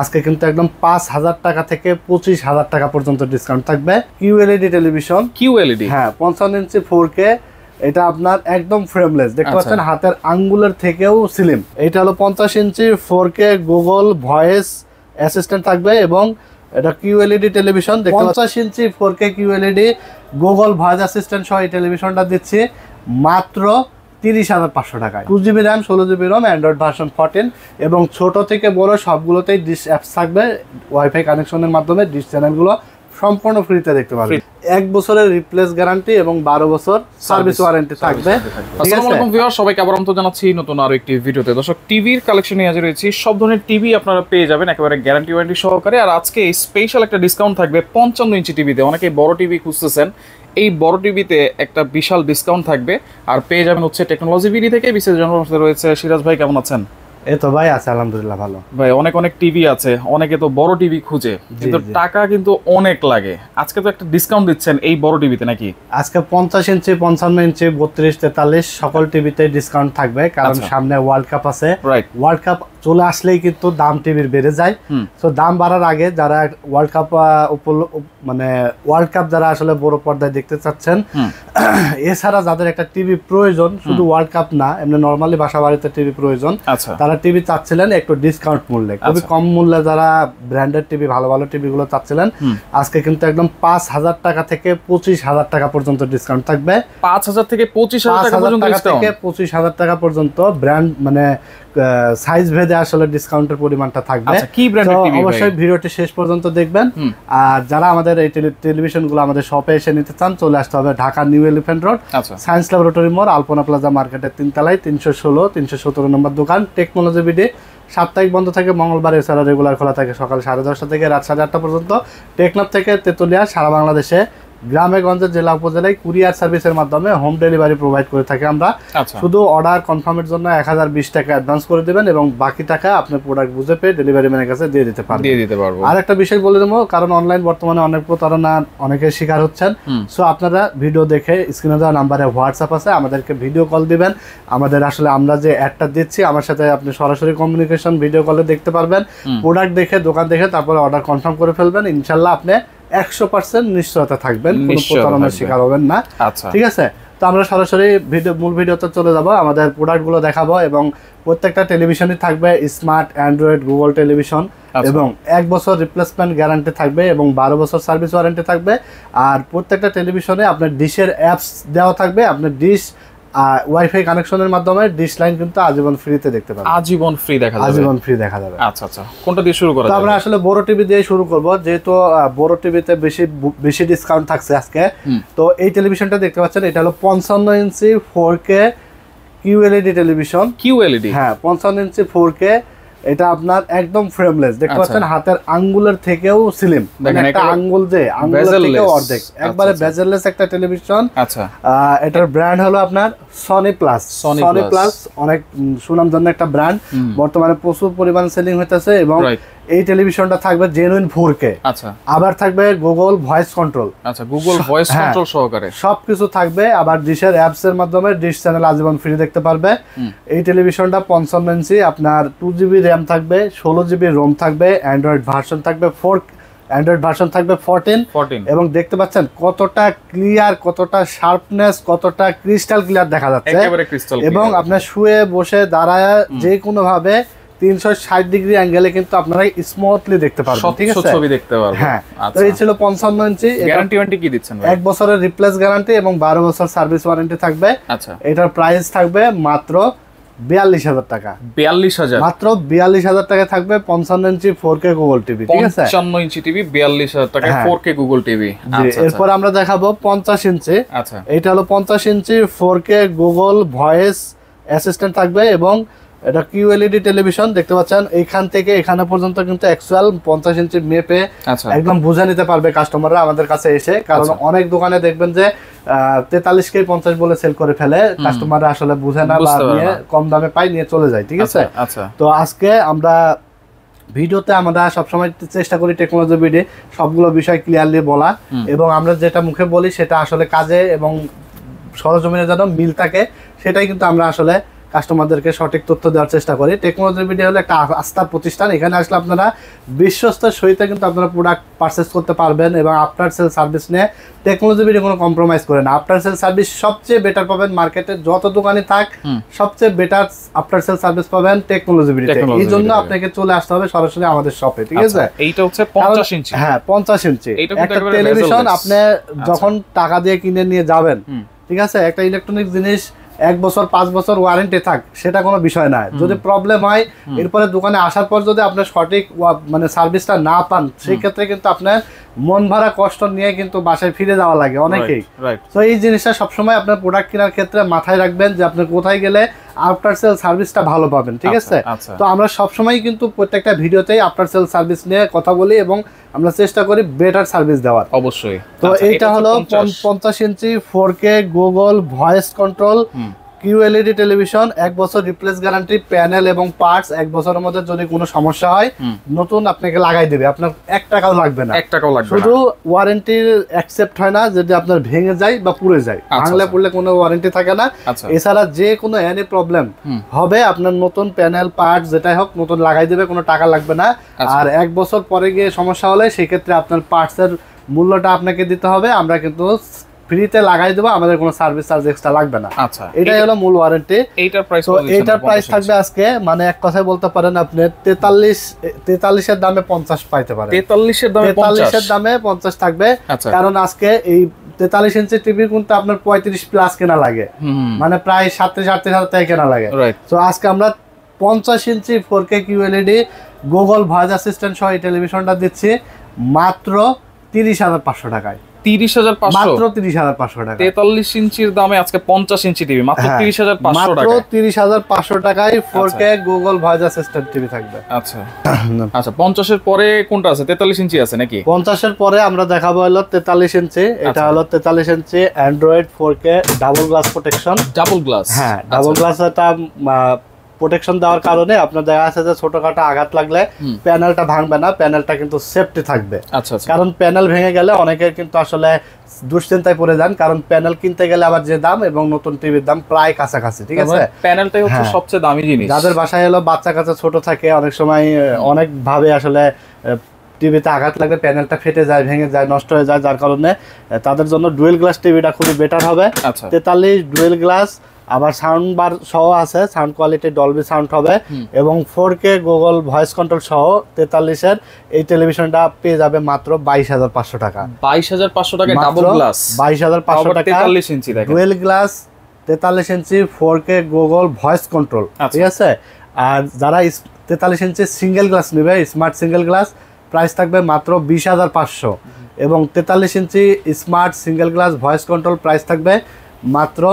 আজকে কিন্তু একদম ৫,০০০ টাকা থেকে ২৫,০০০ টাকা পর্যন্ত ডিসকাউন্ট থাকবে। কিউএলইডি টেলিভিশন, কিউএলইডি, হ্যাঁ 55 ইঞ্চি 4K, এটা আপনার একদম ফ্রেমলেস, দেখতে পাচ্ছেন হাতের আঙ্গুলের থেকেও স্লিম। এটা হলো 50 ইঞ্চি 4K গুগল ভয়েস অ্যাসিস্ট্যান্ট থাকবে এবং এটা কিউএলইডি টেলিভিশন। 50 ইঞ্চি 4K QLED Google voice assistant সহ এই টেলিভিশনটা দিচ্ছি মাত্র 30,৫০০ টাকায়। 2GB RAM, 16GB Rome, Android version 14 এবং ছোট থেকে বড় সবগুলোতেই ডিশ অ্যাপস থাকবে। ওয়াইফাই কানেকশনের মাধ্যমে ডিশ চ্যানেলগুলো সম্পূর্ণ ফ্রিতে দেখতে পারবেন। 1 বছরের রিপ্লেস গ্যারান্টি এবং 12 বছর সার্ভিস ওয়ারেন্টি থাকবে। আসসালামু আলাইকুম ভিউয়ার, সবাইকে আবার আমন্ত্রণ জানাচ্ছি নতুন আরো একটি ভিডিওতে। দর্শক, টিভির কালেকশন নিয়ে হাজির হয়েছি। সব ধরনের টিভি আপনারা পেয়ে যাবেন একেবারে গ্যারান্টি ওয়ারেন্টি সহকারে। আর আজকে স্পেশাল একটা ডিসকাউন্ট থাকবে 55 ইঞ্চি টিভিতে। অনেকে বড় টিভি খুঁজতেছেন, এই বড় টিভিতে একটা বিশাল ডিসকাউন্ট থাকবে। আর পেয়ে যাবেন হচ্ছে টেকনোলজি বিডি থেকে। বিশেষ জনপ্রিয় রয়েছে সিরাজ ভাই, কেমন আছেন? এই তো ভাই আছে, আলহামদুলিল্লাহ ভালো। ভাই অনেক টিভি আছে, অনেকে তো বড় টিভি খুঁজে, কিন্তু টাকা কিন্তু অনেক লাগে। আজকে তো একটা ডিসকাউন্ট দিচ্ছেন এই বড় টিভিতে নাকি? আজকে 50 ইঞ্চি, 55 ইঞ্চি, 32, 43 সকল টিভিতে ডিসকাউন্ট থাকবে, কারণ সামনে ওয়ার্ল্ড কাপ আছে। ওয়ার্ল্ড কাপ চলে আসলেই কিন্তু দাম টিভির বেড়ে যায়। তো দাম বাড়ার আগে যারা ওয়ার্ল্ড কাপ মানে ওয়ার্ল্ড কাপ যারা আসলে বড় পর্দায় দেখতে চাচ্ছেন, এছাড়া যাদের একটা টিভি প্রয়োজন, শুধু ওয়ার্ল্ড কাপ না, এমনি নরমালি বাসা বাড়িতে টিভি প্রয়োজন, তারা টিভি চাচ্ছিলেন একটু ডিসকাউন্ট মূল্যে, খুবই কম মূল্যে, যারা ব্র্যান্ডেড টিভি ভালো ভালো টিভি গুলো চাচ্ছিলেন, আজকে কিন্তু একদম ৫,০০০ টাকা থেকে ২৫,০০০ টাকা পর্যন্ত ডিসকাউন্ট থাকবে। ৫,০০০ থেকে ২৫,০০০ টাকা পর্যন্ত ব্র্যান্ড মানে সাইজ ভেদে আসলে ডিসকাউন্টের পরিমাণটা থাকবে। কি ব্র্যান্ডের টিভি? অবশ্যই ভিডিওটি শেষ পর্যন্ত দেখবেন। আর যারা আমাদের এই টেলিভিশনগুলো আমাদের শপে এসে নিতে চান, চলে আসতে হবে Dhaka new elephant road, science laboratory মোড়, আলপনা প্লাজা মার্কেটের ৩ তলায় ৩১৬-৩১৭ নম্বর দোকান। টেকনোলজি বিডি সাপ্তাহিক বন্ধ থাকে মঙ্গলবার, এছাড়া রেগুলার খোলা থাকে সকাল 10:30 থেকে রাত 8:30 পর্যন্ত। টেকনাফ থেকে তেতুলিয়া সারা বাংলাদেশে গ্রামে গঞ্জে জেলা উপজেলায় কুরিয়ার সার্ভিসের মাধ্যমে হোম ডেলিভারি প্রোভাইড করে থাকি আমরা। শুধু অর্ডার কনফার্মের জন্য 1020 টাকা অ্যাডভান্স করে দেবেন এবং বাকি টাকা আপনি প্রোডাক্ট বুঝে পেয়ে ডেলিভারি ম্যানের কাছে দিয়ে দিতে পারবেন। আর একটা বিষয় বলে দেবো, কারণ অনলাইন বর্তমানে অনেক প্রতারণা অনেকের শিকার হচ্ছেন। সো আপনারা ভিডিও দেখে স্ক্রিনে দেওয়া নাম্বারে হোয়াটসঅ্যাপ আছে, আমাদেরকে ভিডিও কল দিবেন। আমাদের আসলে আমরা যে অ্যাডটা দিচ্ছি, আমার সাথে আপনি সরাসরি কমিউনিকেশন ভিডিও কলে দেখতে পারবেন। প্রোডাক্ট দেখে, দোকান দেখে তারপরে অর্ডার কনফার্ম করে ফেলবেন। ইনশাল্লাহ আপনি 100% নিশ্চয়তা থাকবেন, কোনো প্রতারণার শিকার হবেন না। ঠিক আছে, তো আমরা সরাসরি মূল ভিডিওতে চলে যাব, আমাদের প্রোডাক্টগুলো দেখাবো এবং প্রত্যেকটা টেলিভিশনই থাকবে স্মার্ট অ্যান্ড্রয়েড গুগল টেলিভিশন এবং 1 বছর রিপ্লেসমেন্ট গ্যারান্টি থাকবে এবং 12 বছর সার্ভিস ওয়ারেন্টি থাকবে। আর প্রত্যেকটা টেলিভিশনে আপনার ডিশের অ্যাপস দেওয়া থাকবে, আপনার ডিশ ওয়াইফাই কানেকশনের মাধ্যমে ডিশ লাইন কিন্তু আজীবন ফ্রিতে দেখতে পাবেন। আজীবন ফ্রি দেখা যাবে। আচ্ছা, কোনটা দিয়ে শুরু করা যাবে? আমরা আসলে বড় টিভি দিয়ে শুরু করব, যেহেতু বড় টিভিতে বেশি ডিসকাউন্ট থাকছে আজকে। তো এই টেলিভিশনটা দেখতে পাচ্ছেন, এটা হলো 55 ইঞ্চি 4K কিউএলইডি টেলিভিশন। কিউএলইডি, হ্যাঁ 55 ইঞ্চি 4K, এটা আপনার একদম ফ্রেমলেস, দেখতে পাচ্ছেন হাতের আঙ্গুলের থেকেও স্লিম, একটা আঙ্গুল যে আঙ্গুলের থেকেও অর্ধেক, একবারে বেজেললেস একটা টেলিভিশন। এটার ব্র্যান্ড হলো আপনার সনি প্লাস। অনেক সুনামধন্য একটা ব্র্যান্ড, বর্তমানে প্রচুর পরিমাণ সেলিং হইতেছে এবং এই টেলিভিশনটা থাকবে জেনুইন 4K। আবার থাকবে Google voice control, Google voice control সহকারে সবকিছু থাকবে। আবার ডিশের অ্যাপস এর মাধ্যমে ডিশ চ্যানেল আজীবন ফ্রি দেখতে পারবে। এই টেলিভিশনটা 55 ইঞ্চি, আপনার 2GB র্যাম থাকবে, 16GB রোম থাকবে, অ্যান্ড্রয়েড ভার্সন থাকবে 14 এবং দেখতে পাচ্ছেন কতটা ক্লিয়ার, কতটা শার্পনেস, কতটা ক্রিস্টাল ক্লিয়ার দেখা যাচ্ছে। এবং আপনার শুয়ে বসে দাঁড়ায় যে কোনো ভাবে 360 ডিগ্রি অ্যাঙ্গেলে কিন্তু আপনারা স্মুথলি দেখতে পারবেন। ঠিক আছে, ছবি দেখতে পারবেন। হ্যাঁ, তো এই ছিল 55 ইঞ্চি। গ্যারান্টি কি দিচ্ছেন ভাই? 1 বছরের রিপ্লেস গ্যারান্টি এবং 12 বছর সার্ভিস ওয়ারেন্টি থাকবে। এটার প্রাইস থাকবে মাত্র 42,000 টাকা। 42,000 মাত্র 42,000 টাকা থাকবে 55 ইঞ্চি 4K গুগল টিভি। ঠিক আছে, 55 ইঞ্চি টিভি 42,000 টাকা 4K গুগল টিভি। এরপর আমরা দেখাবো 50 ইঞ্চি। এটা হলো 50 ইঞ্চি 4K গুগল ভয়েস অ্যাসিস্ট্যান্ট থাকবে এবং এটা কিউএলইডি টেলিভিশন। দেখতে পাচ্ছেন এখান থেকে এখানে পর্যন্ত কিন্তু অ্যাকচুয়াল 50 ইঞ্চি মেপে একদম বুঝে নিতে পারবে কাস্টমাররা আমাদের কাছে এসে। কারণ অনেক দোকানে দেখবেন যে 43K 50 বলে সেল করে ফেলে, কাস্টমাররা আসলে বুঝে না বা নিয়ে কম দামে পাই নিয়ে চলে যায়। ঠিক আছে, তো আজকে আমরা ভিডিওতে আমরা সবসময় চেষ্টা করি টেকনোলজি বিডি সবগুলো বিষয় ক্লিয়ারলি বলা এবং আমরা যেটা মুখে বলি সেটা আসলে কাজে এবং সরজমিনে যেন মিল থাকে, সেটাই কিন্তু আমরা আসলে কাস্টমারদেরকে সঠিক তথ্য দেওয়ার চেষ্টা করি। টেকনোলজি ভিডিও হলো একটা আস্থার প্রতিষ্ঠান, এখানে আসলে আপনারা বিশ্বস্ত সহিত কিন্তু আপনারা প্রোডাক্ট পারচেস করতে পারবেন এবং আফটার সেল সার্ভিস নিয়ে টেকনোলজি ভিডিও কোনো কম্প্রোমাইজ করে না। আফটার সেল সার্ভিস সবচেয়ে বেটার পাবেন, মার্কেটে যত দোকানে থাক সবচেয়ে বেটার আফটার সেল সার্ভিস পাবেন টেকনোলজি ভিডিওতে। এই জন্য আপনাকে চলে আসতে হবে সরাসরি আমাদের শপে, ঠিক আছে? এইটা হচ্ছে 50 ইঞ্চি। হ্যাঁ 50 ইঞ্চি একটা টেলিভিশন আপনি যখন টাকা দিয়ে কিনে নিয়ে যাবেন, ঠিক আছে, একটা ইলেকট্রনিক জিনিস 1 বছর 5 বছর ওয়ারেন্টি থাক সেটা কোনো বিষয় না। যদি প্রবলেম হয় এরপরে দোকানে আসার পর যদি আপনার সঠিক মানে সার্ভিসটা না পান, সেই ক্ষেত্রে কিন্তু আপনার মন ভরা কষ্ট নিয়ে কিন্তু বাসায় ফিরে যাওয়া লাগে অনেকেই। তো এই জিনিসটা সবসময় আপনার প্রোডাক্ট কেনার ক্ষেত্রে মাথায় রাখবেন যে আপনি কোথায় গেলে আফটার সেল সার্ভিসটা ভালো পাবেন, ঠিক আছে? তো আমরা সবসময় কিন্তু প্রত্যেকটা ভিডিওতেই আফটার সেল সার্ভিস নিয়ে কথা বলি এবং আমরা চেষ্টা করি বেটার সার্ভিস দেওয়ার। অবশ্যই। তো এইটা হলো 50 ইঞ্চি 4K Google voice control QLED television, 1 বছর রিপ্লেস গ্যারান্টি, প্যানেল এবং পার্টস 1 বছরের মধ্যে যদি কোনো সমস্যা হয় নতুন আপনাকে লাগাই দেবে, আপনার 1 টাকাও লাগবে না। 1 টাকাও লাগবে না। শুধু ওয়ারেন্টির অ্যাকসেপ্ট হয় না যদি আপনার ভেঙে যায় বা পুড়ে যায়, ভাঙলে পড়লে কোনো ওয়ারেন্টি থাকে না। এছাড়া যে কোনো এনি প্রবলেম হবে আপনার নতুন প্যানেল পার্টস যেটাই হোক নতুন লাগাই দেবে, কোনো টাকা লাগবে না। আর 1 বছর পরে গিয়ে সমস্যা হলে সেই ক্ষেত্রে আপনার পার্টসের মূল্যটা আপনাকে দিতে হবে, আমরা কিন্তু ফ্রিতে লাগাই দেবো, আমাদের কোনো সার্ভিস চার্জ এক্সট্রা লাগবে না। আচ্ছা, এটাই হলো মূল ওয়ারেন্টি। এইটার প্রাইস, এইটার প্রাইস থাকবে আজকে মানে এক কথায় বলতে পারেন আপনি 43 এর দামে 50 পাইতে পারেন। 43 এর দামে 50 থাকবে, কারণ আজকে এই 43 ইঞ্চি টিভি কিন্তু আপনার 35 প্লাস কেনা লাগে, মানে প্রায় 37-38 টাকা কেনা লাগে। তো আজকে আমরা 50 ইঞ্চি 4K QLED Google voice assistant সহ এই টেলিভিশনটা দিচ্ছি মাত্র 30,500 টাকায়। 30,500 মাত্র 30,500 টাকা। 43 ইঞ্চির দামে আজকে 50 ইঞ্চি টিভি মাত্র 30,500 টাকা। মাত্র 30,500 টাকায় 4K Google voice assistant TV থাকবে। আচ্ছা আচ্ছা, 50 এর পরে কোনটা আছে? 43 ইঞ্চি আছে নাকি? 50 এর পরে আমরা দেখাবো হলো 43 ইঞ্চি। এটা হলো 43 inch Android 4K double glass protection. Double glass? হ্যাঁ, ডাবল গ্লাস। এটা প্রোটেকশন দেওয়ার কারণে আপনার দেখা যাচ্ছে যে ছোটখাটো আঘাত লাগলে প্যানেলটা ভাঙবে না, প্যানেলটা কিন্তু সেফটি থাকবে। আচ্ছা, কারণ প্যানেল ভেঙে গেলে অনেকের কিন্তু আসলে দুশ্চিন্তায় পড়ে যান, কারণ প্যানেল কিনতে গেলে আবার যে দাম এবং নতুন টিভির দাম প্রায় কাছাকাছি, ঠিক আছে? প্যানেলটাই হচ্ছে সবচেয়ে দামি জিনিস। যাদের বাসায় হলো বাচ্চা কাচ্চা ছোট থাকে, অনেক সময় অনেক ভাবে আসলে টিভিতে আঘাত লাগলে প্যানেলটা ফেটে যায়, ভেঙে যায়, নষ্ট হয়ে যায়, যার কারণে তাদের জন্য ডুয়েল গ্লাস টিভিটা খুবই বেটার হবে। 43 ডুয়েল গ্লাস, আবার সাউন্ড বার সহ আছে, সাউন্ড কোয়ালিটি ডলবি সাউন্ড হবে এবং 4K গুগল ভয়েস কন্ট্রোল সহ 43 এর এই টেলিভিশনটা পেয়ে যাবে মাত্র 22,500 টাকা। 22,500 টাকা ডাবল গ্লাস, 22,500 টাকা 43 ইঞ্চি দেখেন dual glass 43 inch 4K Google voice control, ঠিক আছে? আর যারা 43 ইঞ্চি সিঙ্গেল গ্লাস নেবে, স্মার্ট সিঙ্গেল গ্লাস, প্রাইস থাকবে মাত্র 20,500 এবং 43 inch smart single glass voice control price থাকবে মাত্র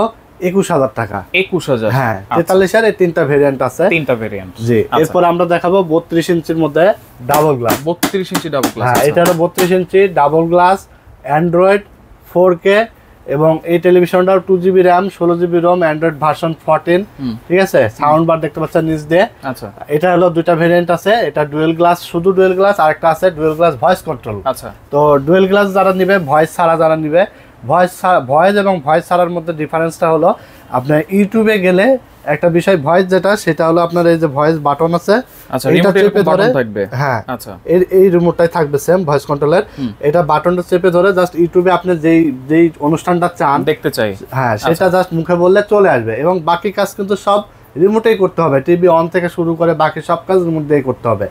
21,000 টাকা। 21,000? হ্যাঁ, 43 এর এই তিনটা ভেরিয়েন্ট আছে। তিনটা ভেরিয়েন্ট, জি। এরপর আমরা দেখাবো 32 ইঞ্চির মধ্যে ডাবল গ্লাস। 32 ইঞ্চি ডাবল গ্লাস? হ্যাঁ, এটা হলো 32 ইঞ্চি ডাবল গ্লাস অ্যান্ড্রয়েড 4K এবং এই টেলিভিশনটাও 2GB RAM 16GB ROM Android version 14, ঠিক আছে? সাউন্ড বার দেখতে পাচ্ছেন নিচ দিয়ে। আচ্ছা, এটা হলো দুইটা ভেরিয়েন্ট আছে, এটা ডুয়েল গ্লাস, শুধু ডুয়েল গ্লাস, আরেকটা আছে ডুয়েল গ্লাস ভয়েস কন্ট্রোল। আচ্ছা, তো ডুয়েল গ্লাস যারা নিবে, ভয়েস ছাড়া যারা নিবে, ভয়েস এবং ভয়েস ছাড়ার মধ্যে ডিফারেন্সটা হলো আপনার ইউটিউবে গেলে একটা বিষয় ভয়েস যেটা, সেটা হলো আপনার এই যে ভয়েস বাটন আছে, এটা চেপে ধরে থাকবে। হ্যাঁ, আচ্ছা, এই রিমোটটাই থাকবে সেম ভয়েস কন্ট্রোলের। এটা বাটনটা চেপে ধরে জাস্ট ইউটিউবে আপনি যেই অনুষ্ঠানটা চান দেখতে চাই, হ্যাঁ, সেটা জাস্ট মুখে বললে চলে আসবে এবং বাকি কাজ কিন্তু সব রিমোটেই করতে হবে। টিভি অন থেকে শুরু করে বাকি সব কাজ রিমোট দিয়েই করতে হবে।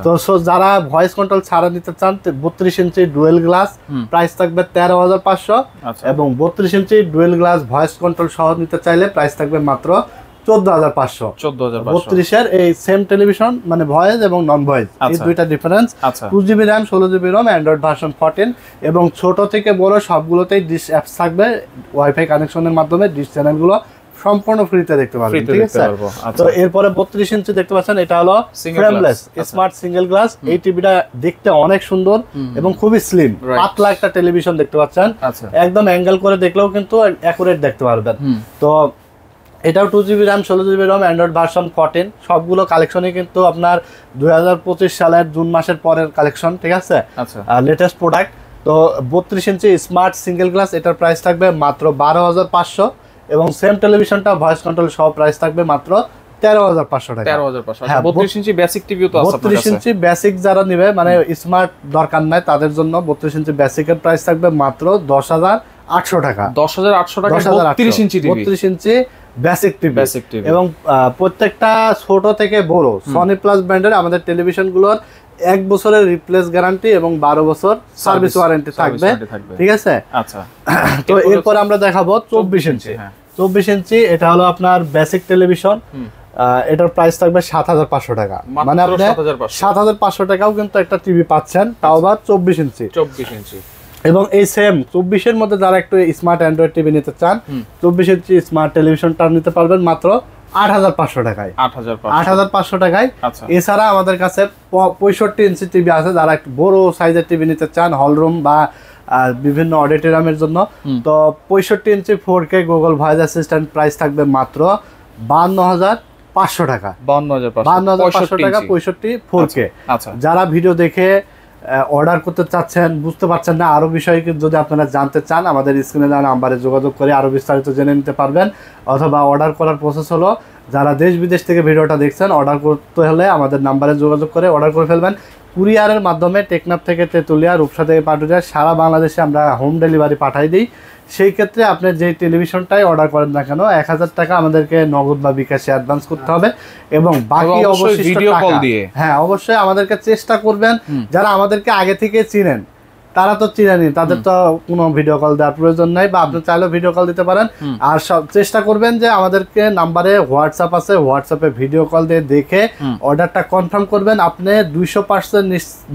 তো যারা ভয়েস কন্ট্রোল ছাড়া নিতে চান, 32 ইঞ্চি ডুয়েল গ্লাস প্রাইস থাকবে 13,500 এবং 32 ইঞ্চি ডুয়েল গ্লাস ভয়েস কন্ট্রোল সহ নিতে চাইলে প্রাইস থাকবে মাত্র 14,500। 32 এর এই সেম টেলিভিশন, মানে ভয়েস এবং নন ভয়েস এই দুইটা difference. 2GB RAM 16GB ROM Android version 14 এবং ছোট থেকে বড় সবগুলোতেই ডিশ অ্যাপস থাকবে, ওয়াইফাই কানেকশনের মাধ্যমে ডিশ চ্যানেলগুলো সম্পূর্ণ ফ্রিতে দেখতে পারবেন, ঠিক আছে? তো এরপরে 32 ইঞ্চি দেখতে পাচ্ছেন, এটা হলো ফ্রেমলেস স্মার্ট সিঙ্গেল গ্লাস। এই টিভিটা দেখতে অনেক সুন্দর এবং খুবই স্লিম, পাতলা একটা টেলিভিশন দেখতে পাচ্ছেন, একদম অ্যাঙ্গেল করে দেখলেও কিন্তু অ্যাকুরেট দেখতে পারবেন। তো এটাও 2GB RAM 16GB ROM Android version 14, সবগুলো কালেকশনই কিন্তু আপনার 2025 সালের জুন মাসের পরের কালেকশন, ঠিক আছে? Latest product. তো 32 ইঞ্চি স্মার্ট সিঙ্গেল গ্লাস, এটার প্রাইস থাকবে মাত্র 12,500 এবং সেম টেলিভিশনটা ভয়েস কন্ট্রোল সহ প্রাইস থাকবে মাত্র 13,500 টাকা। 13,500। হ্যাঁ, 32 ইঞ্চি বেসিক টিভিও তো আছে আপনার কাছে। 32 ইঞ্চি বেসিক যারা নেবে মানে স্মার্ট দরকার নাই তাদের জন্য 32 ইঞ্চি বেসিকের প্রাইস থাকবে মাত্র 10,800 টাকা। 10,800 টাকা 32 ইঞ্চি টিভি। 32 ইঞ্চি বেসিক টিভি। বেসিক টিভি এবং প্রত্যেকটা ছোট থেকে বড় সনি প্লাস ব্র্যান্ডের আমাদের টেলিভিশনগুলোর 1 বছরের রিপ্লেস গ্যারান্টি এবং 12 বছর সার্ভিস ওয়ারেন্টি থাকবে, ঠিক আছে? আচ্ছা, তো এরপর আমরা দেখাবো 24 ইঞ্চি। 24 ইঞ্চি এটা হলো আপনার বেসিক টেলিভিশন। এটার প্রাইস থাকবে 7,500 টাকা। মানে আপনি 7,500 টাকাও কিন্তু একটা টিভি পাচ্ছেন, তাও আবার 24 ইঞ্চি। 24 ইঞ্চি। এবং এই সেম 24 এর মধ্যে যারা একটু স্মার্ট অ্যান্ড্রয়েড টিভি নিতে চান, 24 ইঞ্চি স্মার্ট টেলিভিশনটা নিতে পারবেন মাত্র 8,500 টাকায়। 8,500 টাকায়। এছাড়া আমাদের কাছে 65 ইঞ্চি টিভি আছে, যারা একটু বড় সাইজের টিভি নিতে চান হলরুম বা বিভিন্ন অডিটোরিয়ামের জন্য। তো 65 ইঞ্চি 4K Google voice assistant price থাকবে মাত্র 52,500 টাকা। 52,500 টাকা 65 4K। যারা ভিডিও দেখে অর্ডার করতে চাচ্ছেন, বুঝতে পারছেন না, আরো বিষয় যদি আপনারা জানতে চান আমাদের স্ক্রিনে দেওয়া নাম্বারে যোগাযোগ করে আরো বিস্তারিত জেনে নিতে পারবেন। অথবা অর্ডার করার প্রসেস হলো, যারা দেশ বিদেশ থেকে ভিডিওটা দেখছেন অর্ডার করতে হলে আমাদের নাম্বারে যোগাযোগ করে অর্ডার করে ফেলবেন। কুরিয়ারের মাধ্যমে টেকনাফ থেকে তেতুলিয়া, রূপসা থেকে পাটুরিয়া, সারা বাংলাদেশে আমরা হোম ডেলিভারি পাঠাই দিই। সেই ক্ষেত্রে আপনি যে টেলিভিশনটাই অর্ডার করেন না কেন 1,000 টাকা আমাদেরকে নগদ বা বিকাশে অ্যাডভান্স করতে হবে এবং বাকি অবশিষ্ট টাকা, হ্যাঁ অবশ্যই আমাদেরকে চেষ্টা করবেন, যারা আমাদেরকে আগে থেকে চিনেন তারা তো চিনেনি, তাদের তো কোনো ভিডিও কল দেওয়ার প্রয়োজন নাই, বা আপনি চাইলেও ভিডিও কল দিতে পারেন। আর সব চেষ্টা করবেন যে আমাদেরকে নাম্বারে হোয়াটসঅ্যাপ আছে, হোয়াটসঅ্যাপে ভিডিও কল দিয়ে দেখে অর্ডারটা কনফার্ম করবেন। আপনি 200%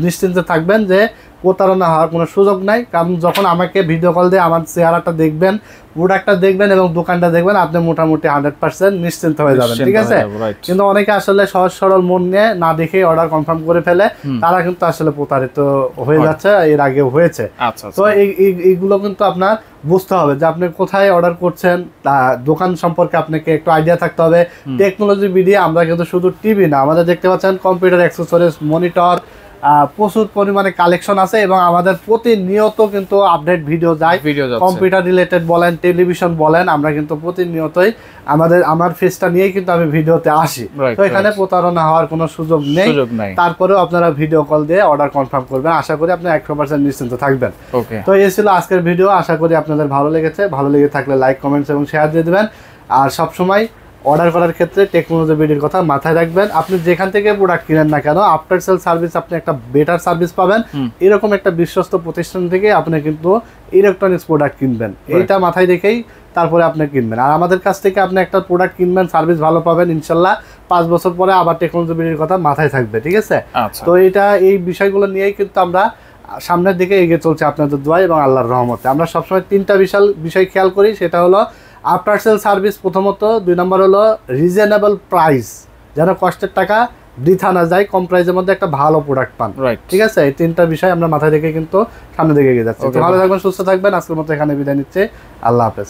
নিশ্চিন্তে থাকবেন যে প্রতারণা হওয়ার কোনো সুযোগ নাই। কারণ যখন আমাকে ভিডিও কল দিয়ে আমার চেহারাটা দেখবেন, প্রোডাক্টটা দেখবেন এবং দোকানটা দেখবেন, আপনি মোটামুটি 100% নিশ্চিন্ত হয়ে যাবেন, ঠিক আছে? কিন্তু অনেকে আসলে সহজ সরল মন নিয়ে না দেখে অর্ডার কনফার্ম করে ফেলে, তারা কিন্তু আসলে প্রতারিত হয়ে যাচ্ছে, এর আগে হয়েছে। তো এইগুলো কিন্তু আপনার বুঝতে হবে যে আপনি কোথায় অর্ডার করছেন, দোকান সম্পর্কে আপনাকে একটু আইডিয়া থাকতে হবে। টেকনোলজি ভিডিও আমরা কিন্তু শুধু টিভি না, আমাদের দেখতে পাচ্ছেন কম্পিউটার অ্যাক্সেসরিজ, মনিটর, প্রচুর পরিমাণে কালেকশন আছে এবং আমাদের প্রতিনিয়ত কিন্তু আপডেট ভিডিও যায়। কম্পিউটার রিলেটেড বলেন, টেলিভিশন বলেন, আমরা কিন্তু প্রতিনিয়তই আমার ফেসটা নিয়েই কিন্তু আমি ভিডিওতে আসি। তো এখানে প্রতারণা হওয়ার কোনো সুযোগ নেই। তারপরেও আপনারা ভিডিও কল দিয়ে অর্ডার কনফার্ম করবেন, আশা করি আপনি 100% নিশ্চিন্ত থাকবেন। তো এই ছিল আজকের ভিডিও, আশা করি আপনাদের ভালো লেগেছে। ভালো লেগে থাকলে লাইক, কমেন্টস এবং শেয়ার দিয়ে দেবেন। আর সবসময় অর্ডার করার ক্ষেত্রে টেকনোলজি ভিডিওর কথা মাথায় রাখবেন। আপনি যেখান থেকে প্রোডাক্ট কিনেন না কেন, আফটার সেল সার্ভিস আপনি একটা বেটার সার্ভিস পাবেন। এরকম একটা বিশ্বস্ত প্রতিষ্ঠান থেকে আপনি কিন্তু ইলেকট্রনিক্স প্রোডাক্ট কিনবেন, এইটা মাথায় রেখেই তারপরে আপনি কিনবেন। আর আমাদের কাছ থেকে আপনি একটা প্রোডাক্ট কিনবেন, সার্ভিস ভালো পাবেন, ইনশাল্লাহ 5 বছর পরে আবার টেকনোলজি ভিডিওর কথা মাথায় থাকবে, ঠিক আছে? তো এই বিষয়গুলো নিয়েই কিন্তু আমরা সামনের দিকে এগিয়ে চলছি আপনাদের দোয়া এবং আল্লাহর রহমতে। আমরা সবসময় 3টা বিষয় খেয়াল করি, সেটা হলো আফটার সেল সার্ভিস প্রথমত, 2 নম্বর হলো রিজনেবল প্রাইস, যেন কষ্টের টাকা বৃথা না যায়, কম প্রাইসের মধ্যে একটা ভালো প্রোডাক্ট পান, ঠিক আছে? এই 3টা বিষয় আমরা মাথায় রেখে কিন্তু সামনে দিকে এগিয়ে যাচ্ছি। ভালো থাকবেন, সুস্থ থাকবেন। আজকের মতো এখানে বিদায় নিচ্ছে, আল্লাহ হাফেজ।